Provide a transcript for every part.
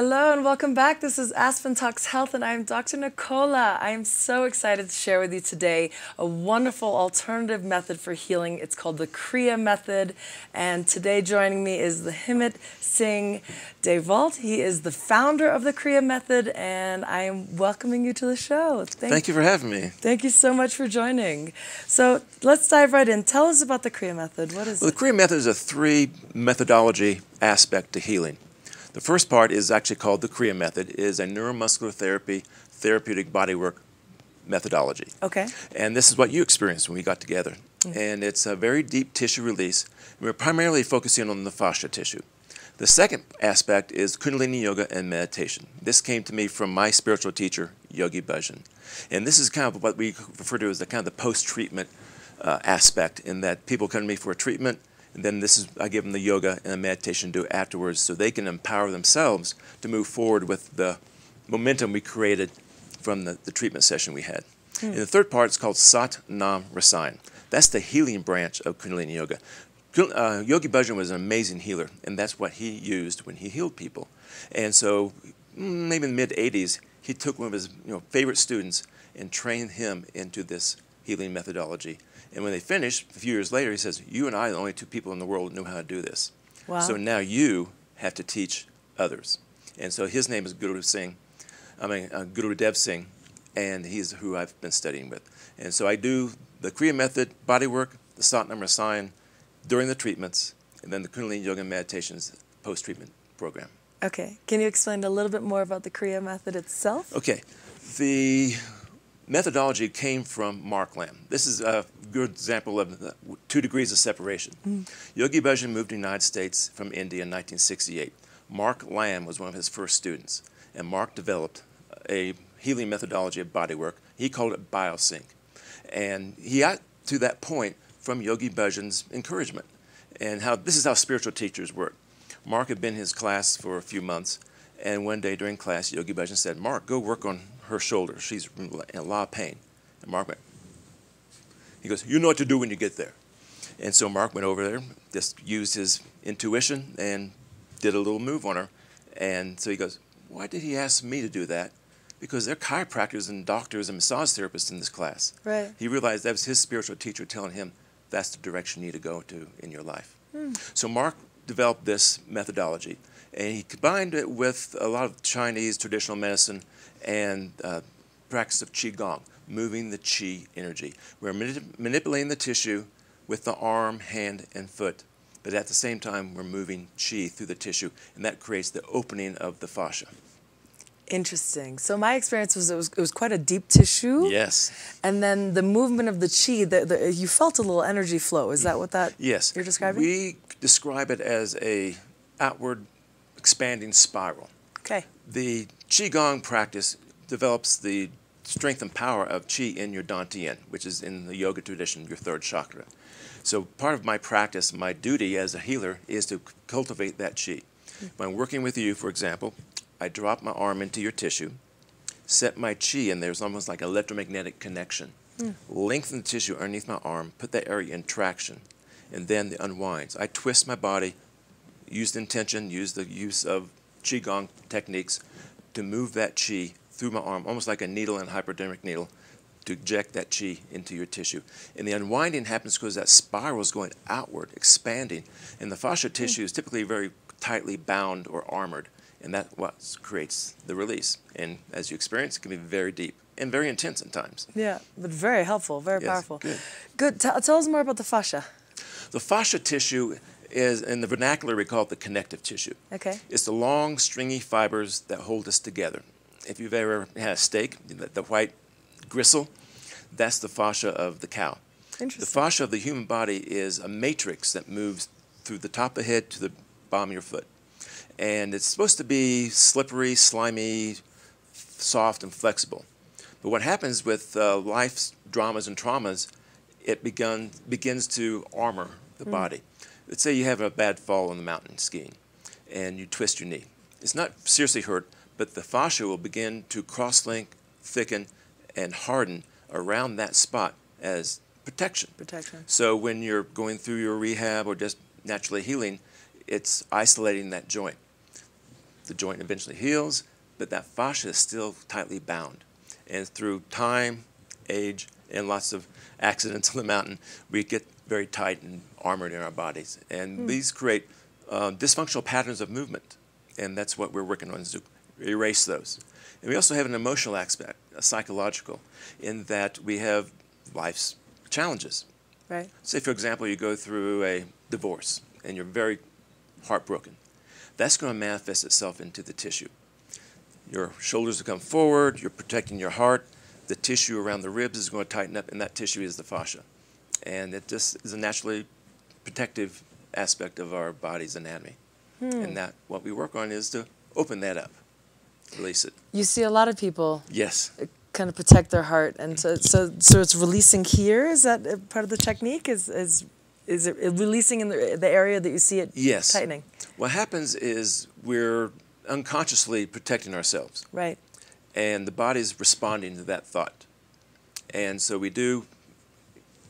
Hello and welcome back. This is Aspen Talks Health and I'm Dr. Nicola. I am so excited to share with you today a wonderful alternative method for healing. It's called the Kriya Method. And today joining me is the Himat Singh Dayvault. He is the founder of the Kriya Method and I am welcoming you to the show. Thank you for having me. Thank you so much for joining. So let's dive right in. Tell us about the Kriya Method. What is it? The Kriya Method is a three methodology aspect to healing. The first part is actually called the Kriya Method. It is a neuromuscular therapy, therapeutic bodywork methodology. Okay. And this is what you experienced when we got together. And it's a very deep tissue release. We're primarily focusing on the fascia tissue. The second aspect is Kundalini Yoga and meditation. This came to me from my spiritual teacher, Yogi Bhajan. And this is kind of what we refer to as the kind of the post-treatment aspect, in that people come to me for a treatment, and then I give them the yoga and the meditation to do afterwards so they can empower themselves to move forward with the momentum we created from the treatment session we had. And the third part is called Sat Nam Rasayan. That's the healing branch of Kundalini Yoga. Yogi Bhajan was an amazing healer, and that's what he used when he healed people. And so maybe in the mid-'80s, he took one of his favorite students and trained him into this healing methodology. And when they finished, a few years later, he says, "You and I are the only two people in the world who know how to do this. Wow. So now you have to teach others." And so his name is Guru Dev Singh, and he's who I've been studying with. And so I do the Kriya Method, bodywork, the Sat Nam Rasayan during the treatments, and then the Kundalini Yoga meditations post-treatment program. Okay. Can you explain a little bit more about the Kriya Method itself? Okay. The methodology came from Mark Lamb. This is a good example of 2 degrees of separation. Yogi Bhajan moved to the United States from India in 1968. Mark Lamb was one of his first students, and Mark developed a healing methodology of bodywork. He called it BioSync. And he got to that point from Yogi Bhajan's encouragement. And this is how spiritual teachers work. Mark had been in his class for a few months, and one day during class, Yogi Bhajan said, "Mark, go work on her shoulder. She's in a lot of pain." And Mark went, he goes, "You know what to do when you get there." And so Mark went over there, just used his intuition and did a little move on her. And so he goes, "Why did he ask me to do that?" Because there are chiropractors and doctors and massage therapists in this class. Right. He realized that was his spiritual teacher telling him that's the direction you need to go to in your life. So Mark developed this methodology, and he combined it with a lot of Chinese traditional medicine and practice of Qigong, moving the Qi energy. We're manipulating the tissue with the arm, hand, and foot, but at the same time, we're moving Qi through the tissue, and that creates the opening of the fascia. Interesting. So my experience was it was quite a deep tissue. Yes. And then the movement of the Qi, you felt a little energy flow. Is that what Yes. you're describing? We describe it as a outward expanding spiral. Okay. The Qigong practice develops the strength and power of Qi in your Dantian, which is in the yoga tradition, your third chakra. So part of my practice, my duty as a healer, is to cultivate that Qi. When I'm working with you, for example, I drop my arm into your tissue, set my Qi in there. It's almost like an electromagnetic connection. Lengthen the tissue underneath my arm, put that area in traction, and then it unwinds. I twist my body, use the intention, use the use of Qigong techniques to move that Qi through my arm, almost like a needle and a hypodermic needle, to inject that Qi into your tissue. And the unwinding happens because that spiral is going outward, expanding. And the fascia tissue is typically very tightly bound or armored, and that's what creates the release. And as you experience, it can be very deep and very intense at times. Yeah, but very helpful, very powerful. Good. Good. Tell us more about the fascia. The fascia tissue is, in the vernacular, we call it the connective tissue. Okay. It's the long, stringy fibers that hold us together. If you've ever had a steak, the white gristle, that's the fascia of the cow. Interesting. The fascia of the human body is a matrix that moves through the top of the head to the bottom of your foot. And it's supposed to be slippery, slimy, soft, and flexible. But what happens with life's dramas and traumas, it begins to armor the body. Let's say you have a bad fall on the mountain skiing, and you twist your knee. It's not seriously hurt, but the fascia will begin to cross-link, thicken, and harden around that spot as protection. So when you're going through your rehab or just naturally healing, it's isolating that joint. The joint eventually heals, but that fascia is still tightly bound. And through time, age, and lots of accidents on the mountain, we get very tight and armored in our bodies. And these create dysfunctional patterns of movement. And that's what we're working on, is to erase those. And we also have an emotional aspect, a psychological, in that we have life's challenges. Right. Say, for example, you go through a divorce and you're very heartbroken. That's going to manifest itself into the tissue. Your shoulders will come forward, you're protecting your heart, the tissue around the ribs is going to tighten up, and that tissue is the fascia. And it just is a naturally protective aspect of our body's anatomy. And that what we work on is to open that up, release it. You see a lot of people Yes. kind of protect their heart, and so it's releasing here. Is that a part of the technique? Is it releasing in the area that you see it Yes. tightening? What happens is we're unconsciously protecting ourselves. Right. And the body's responding to that thought. And so we do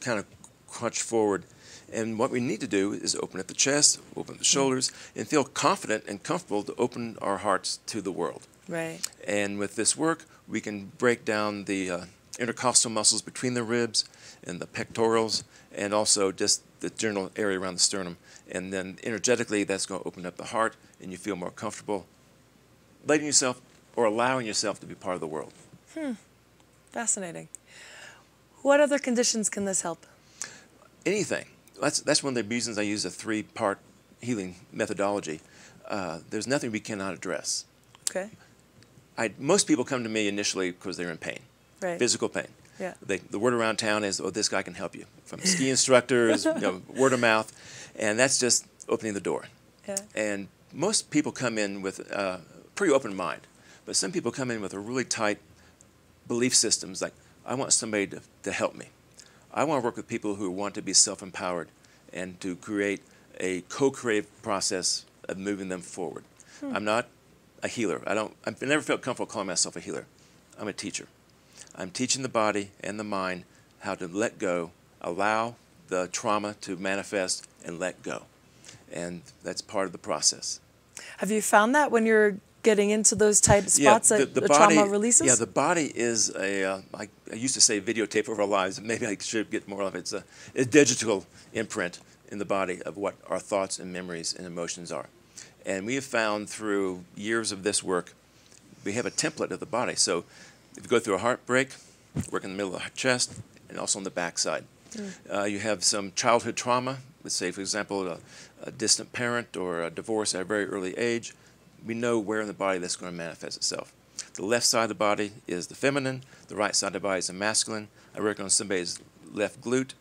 kind of crunch forward. And what we need to do is open up the chest, open up the shoulders, and feel confident and comfortable to open our hearts to the world. Right. And with this work, we can break down the intercostal muscles between the ribs and the pectorals, and also just the general area around the sternum. And then energetically, that's going to open up the heart, and you feel more comfortable letting yourself or allowing yourself to be part of the world. Fascinating. What other conditions can this help? Anything. That's one of the reasons I use a 3-part healing methodology. There's nothing we cannot address. Okay. Most people come to me initially because they're in pain, Right. physical pain. Yeah. The word around town is, oh, this guy can help you. From ski instructors, word of mouth, and that's just opening the door. Yeah. And most people come in with a pretty open mind, but some people come in with a really tight belief systems, like, I want somebody to help me. I want to work with people who want to be self-empowered and to create a co-creative process of moving them forward. I'm not a healer. I've never felt comfortable calling myself a healer. I'm a teacher. I'm teaching the body and the mind how to let go, allow the trauma to manifest, and let go. And that's part of the process. Have you found that when you're getting into those tight spots that the body, trauma releases? Yeah, the body is I used to say videotape of our lives. Maybe I should get more of it. It's a digital imprint in the body of what our thoughts and memories and emotions are. And we have found through years of this work, we have a template of the body. So if you go through a heartbreak, work in the middle of the chest and also on the backside. You have some childhood trauma. Let's say, for example, a distant parent or a divorce at a very early age. We know where in the body that's going to manifest itself. The left side of the body is the feminine. The right side of the body is the masculine. I work on somebody's left glute,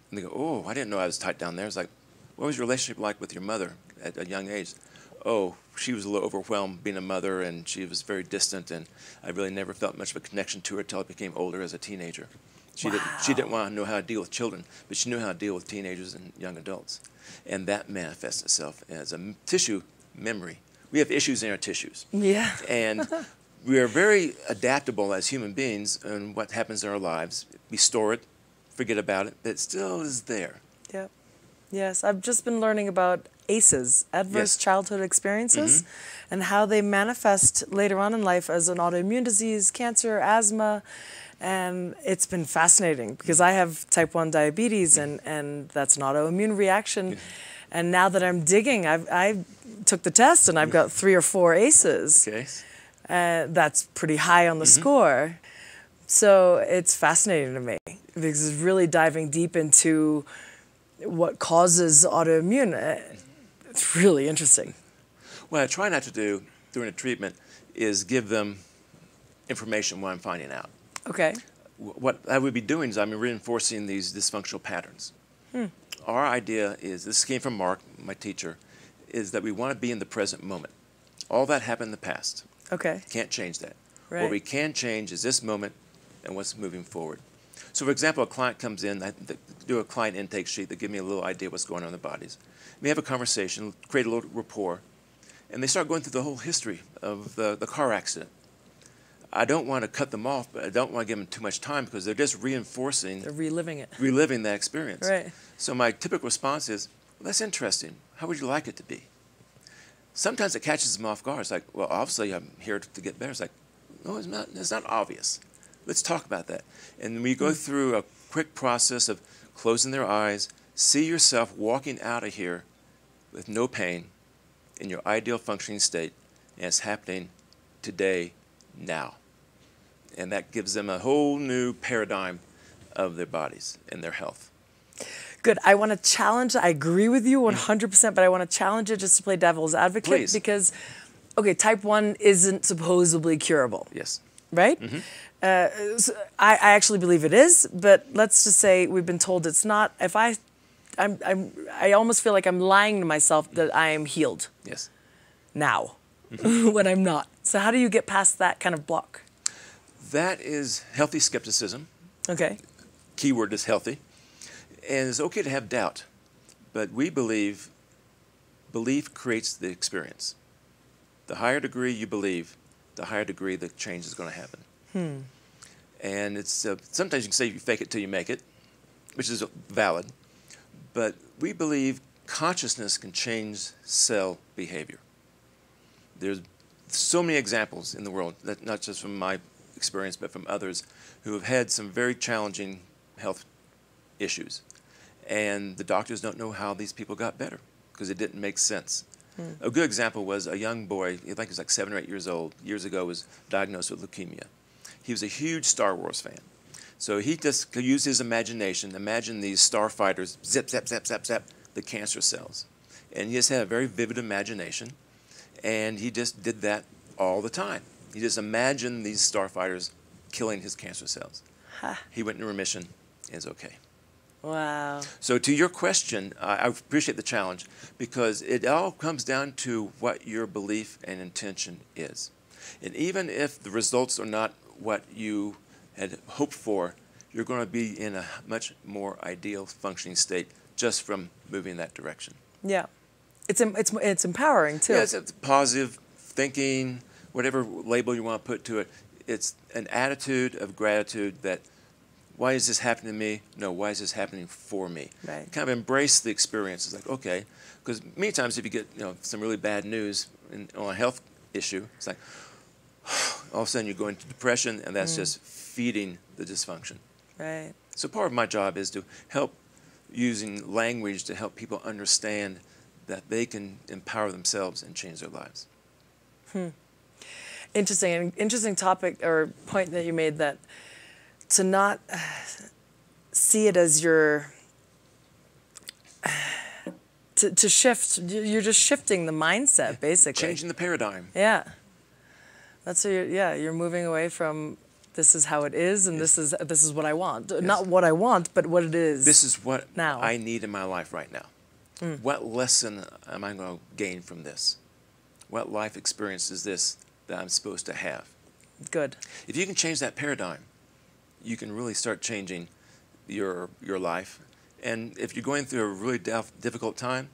and they go, oh, I didn't know I was tight down there. It's like, what was your relationship like with your mother at a young age? Oh, she was a little overwhelmed being a mother, and she was very distant, and I really never felt much of a connection to her until I became older as a teenager. She didn't want to know how to deal with children, but she knew how to deal with teenagers and young adults. And that manifests itself as a tissue memory. We have issues in our tissues. Yeah. And we are very adaptable as human beings in what happens in our lives. We store it, forget about it, but it still is there. Yep. Yes, I've just been learning about ACEs, adverse childhood experiences, and how they manifest later on in life as an autoimmune disease, cancer, asthma. And it's been fascinating because I have type 1 diabetes, and that's an autoimmune reaction. And now that I'm digging, I took the test and I've got 3 or 4 ACEs. Okay. That's pretty high on the score. So it's fascinating to me because it's really diving deep into what causes autoimmune. It's really interesting. What I try not to do during a treatment is give them information what I'm finding out. Okay. What I would be doing is I'm reinforcing these dysfunctional patterns. Our idea is, this came from Mark, my teacher, is that we want to be in the present moment. All that happened in the past. Okay. Can't change that. Right. What we can change is this moment and what's moving forward. So for example, a client comes in, I do a client intake sheet that give me a little idea what's going on in their bodies. We have a conversation, create a little rapport, and they start going through the whole history of the car accident. I don't want to cut them off, but I don't want to give them too much time because they're just reinforcing. They're reliving it. Reliving that experience. Right. So my typical response is, well, that's interesting. How would you like it to be? sometimes it catches them off guard. It's like, well, obviously I'm here to get better. It's like, no, it's not obvious. Let's talk about that. And we go through a quick process of closing their eyes, see yourself walking out of here with no pain in your ideal functioning state, and it's happening today, now. And that gives them a whole new paradigm of their bodies and their health. Good. I want to challenge, I agree with you 100%, but I want to challenge it just to play devil's advocate. Please. Because, okay, type 1 isn't supposedly curable. Yes. Right? So I actually believe it is, but let's just say we've been told it's not. If I almost feel like I'm lying to myself that I am healed. Yes. Now, when I'm not. So how do you get past that kind of block? That is healthy skepticism. Okay. Keyword is healthy. And it's okay to have doubt, but we believe creates the experience. The higher degree you believe, the higher degree the change is going to happen. And it's sometimes you can say you fake it till you make it, which is valid, but we believe consciousness can change cell behavior. There's so many examples in the world, that not just from my experience, but from others who have had some very challenging health issues. And the doctors don't know how these people got better because it didn't make sense. A good example was a young boy, I think he was like 7 or 8 years old, years ago, was diagnosed with leukemia. He was a huge Star Wars fan. So he just could use his imagination, imagine these starfighters, zip, zap, zap, zap, zap, the cancer cells. And he just had a very vivid imagination, and he just did that all the time. He just imagined these starfighters killing his cancer cells. He went into remission and is okay. Wow. So to your question, I appreciate the challenge because it all comes down to what your belief and intention is. And even if the results are not what you had hoped for, you're going to be in a much more ideal functioning state just from moving in that direction. Yeah. It's empowering too. Yeah, it's positive thinking, whatever label you want to put to it. It's an attitude of gratitude that, why is this happening to me? No, why is this happening for me? Right. Kind of embrace the experience. It's like, okay, because many times if you get some really bad news on a health issue, it's like all of a sudden you go into depression, and that's just feeding the dysfunction. Right. So part of my job is to help using language to help people understand that they can empower themselves and change their lives. Interesting. An interesting topic or point that you made, that to not see it as your to shift. You're just shifting the mindset, basically. Changing the paradigm. Yeah. That's what you're moving away from this is how it is, and this is what I want. Yes. Not what I want, but what it is. This is what now I need in my life right now. What lesson am I going to gain from this? What life experience is this that I'm supposed to have? Good. If you can change that paradigm, you can really start changing your life. And if you're going through a really difficult time,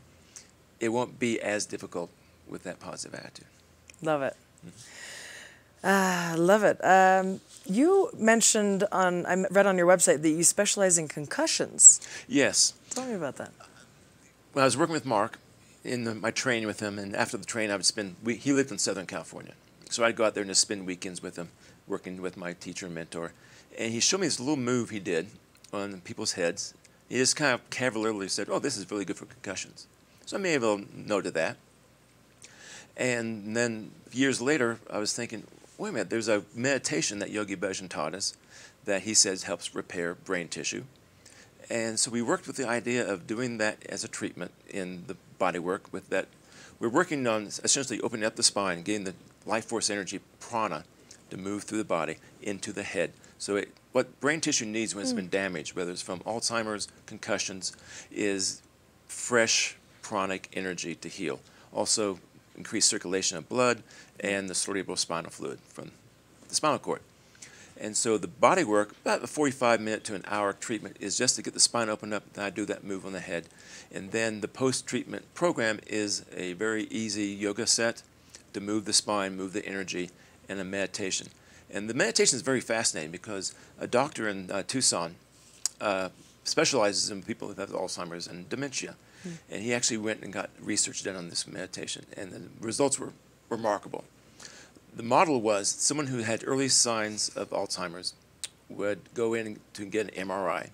it won't be as difficult with that positive attitude. Love it. Love it. You mentioned I read on your website that you specialize in concussions. Yes. Tell me about that. When I was working with Mark in my training with him, and after the training, I would he lived in Southern California. So I'd go out there and just spend weekends with him, working with my teacher and mentor. And he showed me this little move he did on people's heads. He just kind of cavalierly said, oh, this is really good for concussions. So I made a little note of that. And then years later, I was thinking, wait a minute, there's a meditation that Yogi Bhajan taught us that he says helps repair brain tissue. And so we worked with the idea of doing that as a treatment in the body work with that. We're working on essentially opening up the spine, getting the life force energy, prana, to move through the body into the head. So what brain tissue needs when it's been damaged, whether it's from Alzheimer's, concussions, is fresh pranic energy to heal. Also, increased circulation of blood and the cerebrospinal fluid from the spinal cord. And so the body work, about a 45-minute to an hour treatment, is just to get the spine opened up. Then I do that move on the head. And then the post-treatment program is a very easy yoga set to move the spine, move the energy, and a meditation. And the meditation is very fascinating because a doctor in Tucson specializes in people who have Alzheimer's and dementia. And he actually went and got research done on this meditation, and the results were remarkable. The model was someone who had early signs of Alzheimer's would go in to get an MRI.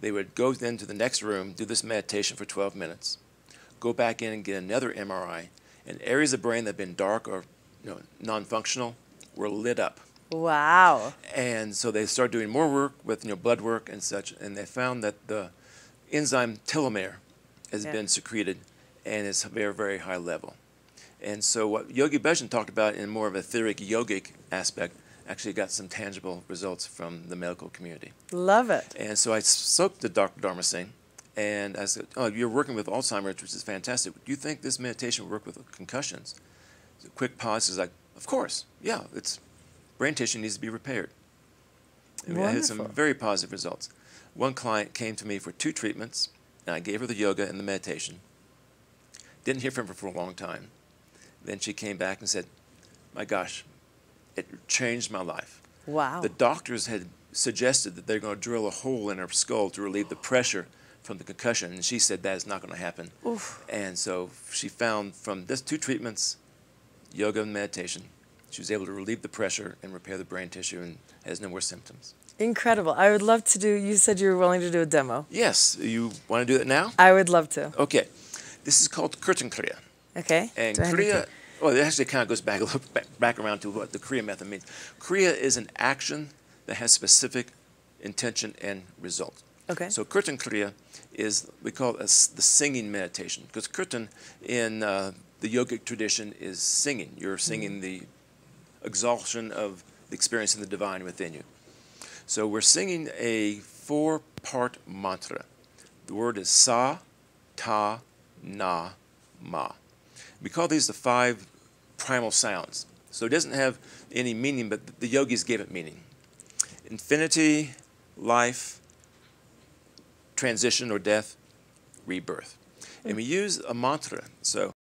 They would go then to the next room, do this meditation for 12 minutes, go back in and get another MRI, and areas of the brain that had been dark or non-functional were lit up. Wow. And so they started doing more work with blood work and such, and they found that the enzyme telomere has been secreted and it's a very, very high level. And so what Yogi Bhajan talked about in more of a etheric yogic aspect actually got some tangible results from the medical community. Love it. And so I spoke to Dr. Dharma Singh, and I said, oh, you're working with Alzheimer's, which is fantastic. Do you think this meditation will work with concussions? So a quick pause. He's like, of course. Yeah, it's brain tissue needs to be repaired. And we had some very positive results. One client came to me for 2 treatments, and I gave her the yoga and the meditation. Didn't hear from her for a long time. Then she came back and said, my gosh, it changed my life. Wow. The doctors had suggested that they're going to drill a hole in her skull to relieve the pressure from the concussion, and she said that is not going to happen. Oof. And so she found from this 2 treatments, yoga and meditation, she was able to relieve the pressure and repair the brain tissue and has no more symptoms. Incredible. I would love to do, you said you were willing to do a demo. Yes. You want to do it now? I would love to. Okay. This is called Kirtan Kriya. Okay. And Kriya, well, it actually kind of goes back a little back around to what the Kriya method means. Kriya is an action that has specific intention and result. Okay. So Kirtan Kriya is, we call it the singing meditation, because Kirtan in the yogic tradition is singing. You're singing the exaltation of the experience of the divine within you. So we're singing a 4-part mantra. The word is sa, ta, na, ma. We call these the 5 primal sounds. So it doesn't have any meaning, but the yogis gave it meaning. Infinity, life, transition or death, rebirth. And we use a mantra. So